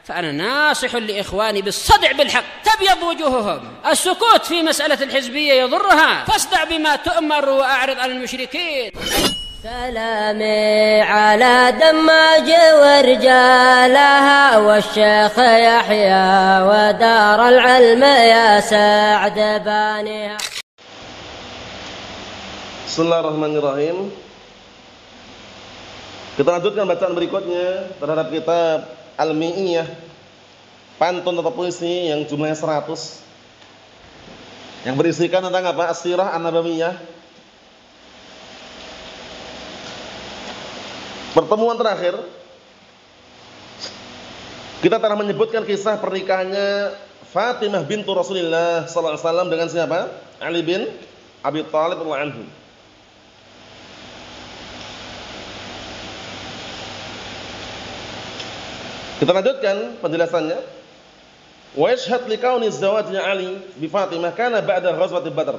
فأنا ناصح لإخواني بالصدع بالحق تبيض وجوههم. السكوت في مسألة الحزبية يضرها، فاصدع بما تؤمر وأعرض عن المشركين. سلامي على دماج ورجالها والشيخ يحيى ودار العلم يا سعد بانيها. Bismillahirrahmanirrahim. Kita lanjutkan bacaan berikutnya terhadap kitab Al-Mi'iyah, pantun atau puisi yang jumlahnya 100, yang berisikan tentang apa? As-sirah an-nabawiyah. Pertemuan terakhir kita telah menyebutkan kisah pernikahannya Fatimah bintu Rasulullah sallallahu alaihi wasallam dengan siapa? Ali bin Abi Thalib radhiyallahu anhu. Kita lanjutkan penjelasannya. Wa yashhad li kauni zawajnya Ali bi Fatimah kana ba'da ghazwati Badr.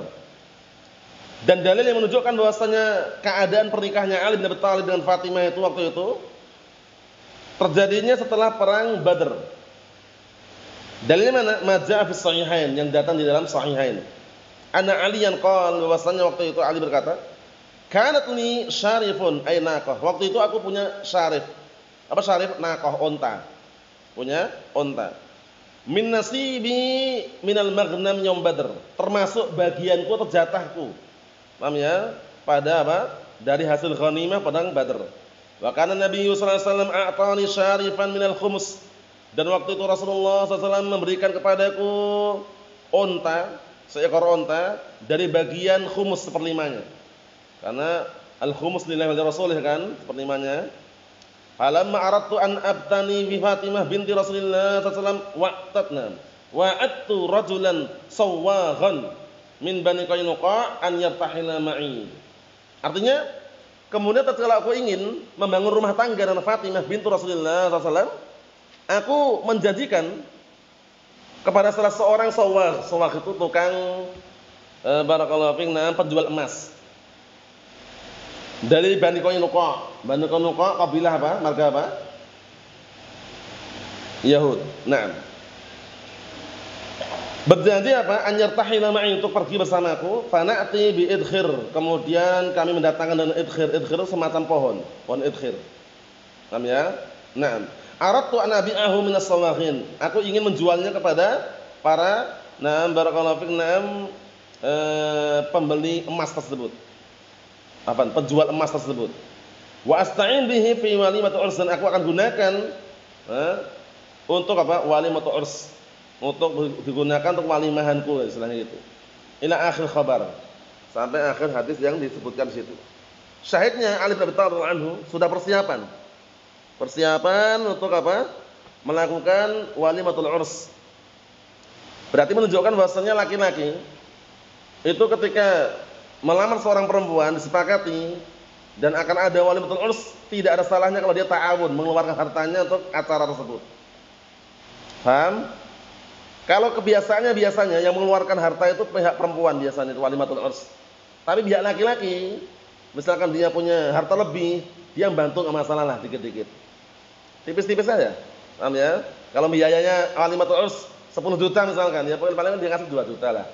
Dan dalil yang menunjukkan bahwasanya keadaan pernikahannya Ali bin Abi Thalib dengan Fatimah itu waktu itu terjadinya setelah perang Badr. Dalilnya mana? Majaa fi sahihain, yang datang di dalam sahihain. Anna Ali yang qala, bahwasanya waktu itu Ali berkata, "Kanat li syarifun ay naqah." Waktu itu aku punya syarif. Apa syarif? Naqah, onta. Punya onta. Min nasibi minal maghnam yaum Badr. Termasuk bagianku atau jatahku. Paham ya? Pada apa? Dari hasil ghanimah perang Badr. Wa kana Nabi sallallahu alaihi wasallam a'tani syarifan minal khumus. Dan waktu itu Rasulullah SAW memberikan kepadaku onta, seekor onta dari bagian khumus seperlimanya. Karena al-khumus lillahi wa rasulih kan, seperlimanya. Falamma aradtu an abtani bi Fatimah binti Rasulillah sallallahu alaihi wasallam wa'tatna wa'attu rajulan sawaghan min Bani Qainuqa an yartahila ma'i. Artinya, kemudian tatkala aku ingin membangun rumah tangga dengan Fatimah binti Rasulillah sallallahu alaihi wasallam, aku menjanjikan kepada salah seorang sawagh. Sawagh itu tukang barakallahu fiik, penjual emas. Dari Bani Qainuqa. Bani Qainuqa kabilah apa? Marga apa? Yahud. Naam. Berjanji apa? An yartahila ma'i, untuk pergi bersamaku. Fa na'ti bi idkhir. Kemudian kami mendatangkan dengan idkhir. Idkhir semacam pohon idkhir. Paham ya? Naam. Aradtu an abi'ahu minas sawaghin. Aku ingin menjualnya kepada para barakallahu fiik, pembeli emas tersebut. Penjual emas tersebut. Wa asta'in bihi fi walimatul urs, dan aku akan gunakan untuk apa? Walimatul urs, untuk digunakan untuk walimahanku, istilahnya gitu. Ila akhir khabar, sampai akhir hadis yang disebutkan di situ. Syahidnya Ali bin Abi Thalib anhu sudah persiapan untuk apa? Melakukan walimatul urs. Berarti menunjukkan bahwasanya laki-laki itu ketika melamar seorang perempuan disepakati dan akan ada walimatul urs, tidak ada salahnya kalau dia ta'awun, mengeluarkan hartanya untuk acara tersebut. Paham? Kalau kebiasaannya biasanya yang mengeluarkan harta itu pihak perempuan, biasanya itu walimatul urs. Tapi pihak laki-laki, misalkan dia punya harta lebih, dia bantu, enggak masalah lah, dikit-dikit. Tipis-tipis saja. Paham ya? Kalau biayanya walimatul urs 10 juta misalkan, ya paling dia ngasih 2 juta lah.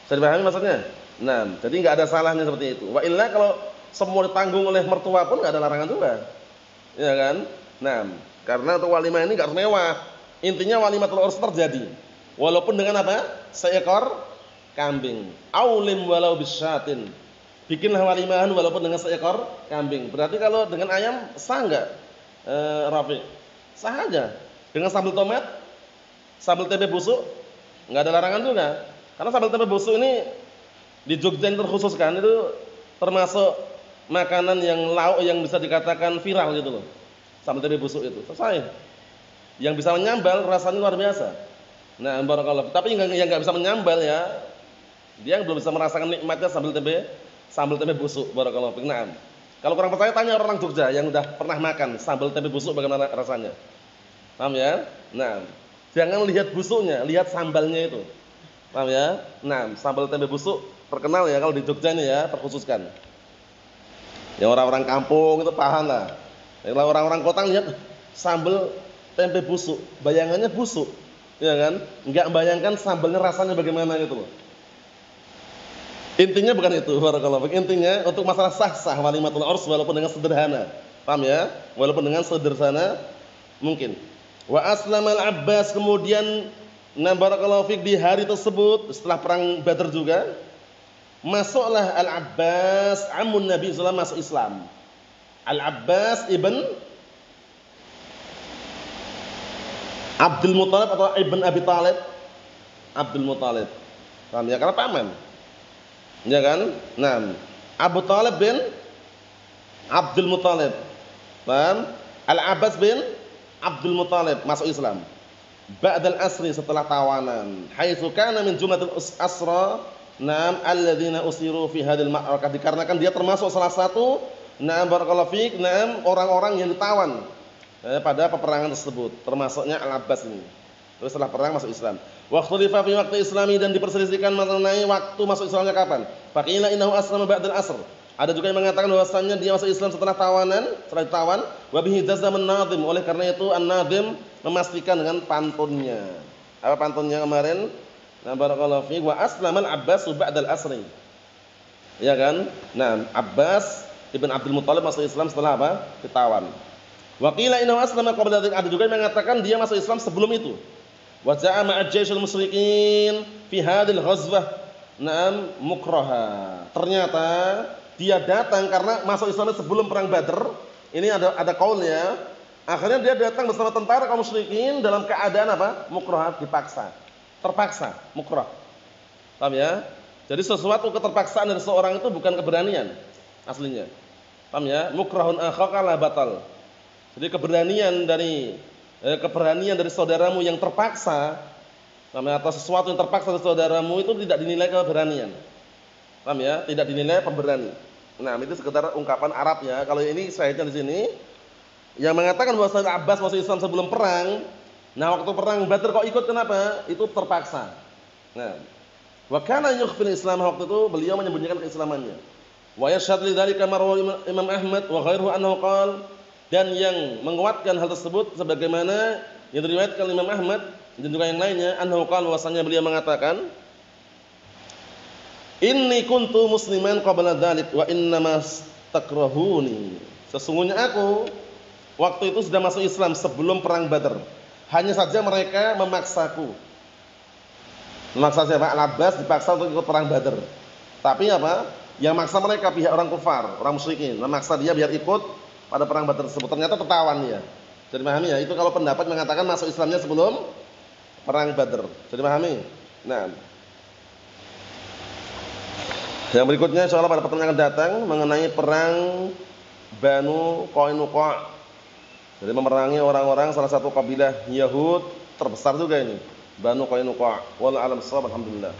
Bisa dipahami maksudnya? Nah, jadi enggak ada salahnya seperti itu. Wa illa kalau semua ditanggung oleh mertua pun enggak ada larangan juga. Ya kan? Nah, karena untuk walimah ini enggak harus mewah. Intinya walimatul urs terjadi. Walaupun dengan apa? Seekor kambing. Aulim walau bisyatin. Bikinlah walimahan walaupun dengan seekor kambing. Berarti kalau dengan ayam sah enggak? Rafi. Sah aja. Dengan sambal tomat, sambal tempe busuk, enggak ada larangan juga. Karena sambal tempe busuk ini di Jogja yang terkhususkan, itu termasuk makanan yang lauk yang bisa dikatakan viral gitu loh. Sambal tempe busuk itu selesai. Yang bisa menyambal rasanya luar biasa. Nah, barakallahu. Tapi yang enggak bisa menyambal ya, dia belum bisa merasakan nikmatnya sambal tempe busuk. Barakallahu fiik. Naam. Kalau kurang percaya tanya orang Jogja yang udah pernah makan sambal tempe busuk bagaimana rasanya. Paham ya? Nah, jangan lihat busuknya, lihat sambalnya itu. Paham ya? Nah, sambal tempe busuk terkenal ya kalau di Jogja ini ya, terkhususkan. Ya orang-orang kampung itu paham lah. Kalau orang-orang kota lihat sambal tempe busuk, bayangannya busuk, ya kan? Enggak bayangkan sambalnya rasanya bagaimana gitu loh. Intinya bukan itu, barakallahu fiik. Intinya untuk masalah sah-sah walimatul urs walaupun dengan sederhana. Paham ya? Walaupun dengan sederhana mungkin. Wa aslamal Abbas, kemudian barakallahu fiik di hari tersebut setelah perang Badar juga masuklah Al-Abbas amun Nabi sallallahu alaihi wasallam masuk Islam. Al-Abbas ibn Abdul Muthalib atau ibn Abi Thalib? Abdul Muthalib. Paham ya? Karena paman. Ya kan? Nah, Abu Thalib bin Abdul Muthalib. Paham? Al-Abbas bin Abdul Muthalib masuk Islam. Ba'dal asri, setelah tawanan. Haitsu kana min jumlatil asra, na'am alladzina usiru fi hadhil ma'rakah, dikarenakan dia termasuk salah satu barakallahu fiik, orang-orang yang ditawan pada peperangan tersebut, termasuknya Al-Abbas ini. Terus setelah perang masuk Islam. Wa khulifa fi waqti islami, dan diperselisihkan mengenai waktu masuk Islamnya kapan. Faqila innahu aslama ba'dal asr. Ada juga yang mengatakan bahwasannya dia masuk Islam setelah tawanan, setelah ditawan. Wa bihi jazama an-nadhim, oleh karena itu an-nadhim memastikan dengan pantunnya. Apa pantunnya kemarin? Nah, barakallahu fiik, wa aslamal Abbas ba'dal asri. Ya kan? Nah, Abbas ibn Abdul Muthalib masuk Islam setelah apa? Ditawan. Wa qila innahu aslama qabla dzalik. Ada juga yang mengatakan dia masuk Islam sebelum itu. Wa ja'a ma'a jaisyil musyrikin fi hadhil ghazwah na'am mukraha. Ternyata dia datang karena masuk Islam sebelum perang Badar. Ini ada qaulnya. Akhirnya dia datang bersama tentara kaum musyrikin dalam keadaan apa? Mukraha, dipaksa. Terpaksa, mukrah. Paham ya? Jadi sesuatu keterpaksaan dari seorang itu bukan keberanian aslinya. Paham ya? Mukrahun akhaka la batal. Jadi keberanian dari saudaramu yang terpaksa, atau sesuatu yang terpaksa dari saudaramu itu tidak dinilai keberanian. Paham ya? Tidak dinilai pemberani. Nah, itu sekedar ungkapan Arab ya. Kalau ini syahidnya di sini yang mengatakan bahwa Abbas masuk Islam sebelum perang. Nah, waktu perang Badar kok ikut, kenapa? Itu terpaksa. Nah, wa kana yukhfil Islam, waktu itu beliau menyembunyikan keislamannya. Wa yashhadu lidzalika marwa Imam Ahmad wa ghairuhu annahu qala, dan yang menguatkan hal tersebut sebagaimana yang diriwayatkan Imam Ahmad dan juga yang lainnya, annahu qala, bahwasanya beliau mengatakan, inni kuntu musliman qabla dzalik wa innamas takrahuni, sesungguhnya aku waktu itu sudah masuk Islam sebelum perang Badar, hanya saja mereka memaksaku. Memaksa siapa? Al-Abbas dipaksa untuk ikut perang Badar. Tapi apa? Yang maksa mereka pihak orang kufar, orang musyrikin, memaksa dia biar ikut pada perang Badar tersebut. Ternyata tertawan dia. Jadi pahami ya? Itu kalau pendapat mengatakan masuk Islamnya sebelum perang Badar. Jadi pahami? Nah, yang berikutnya insyaallah pada pertemuan yang akan datang mengenai perang Banu Qainuqa. Jadi memerangi orang-orang salah satu kabilah Yahud terbesar juga ini, Banu Qainuqa. Wallahu a'lam bissawab. Alhamdulillah.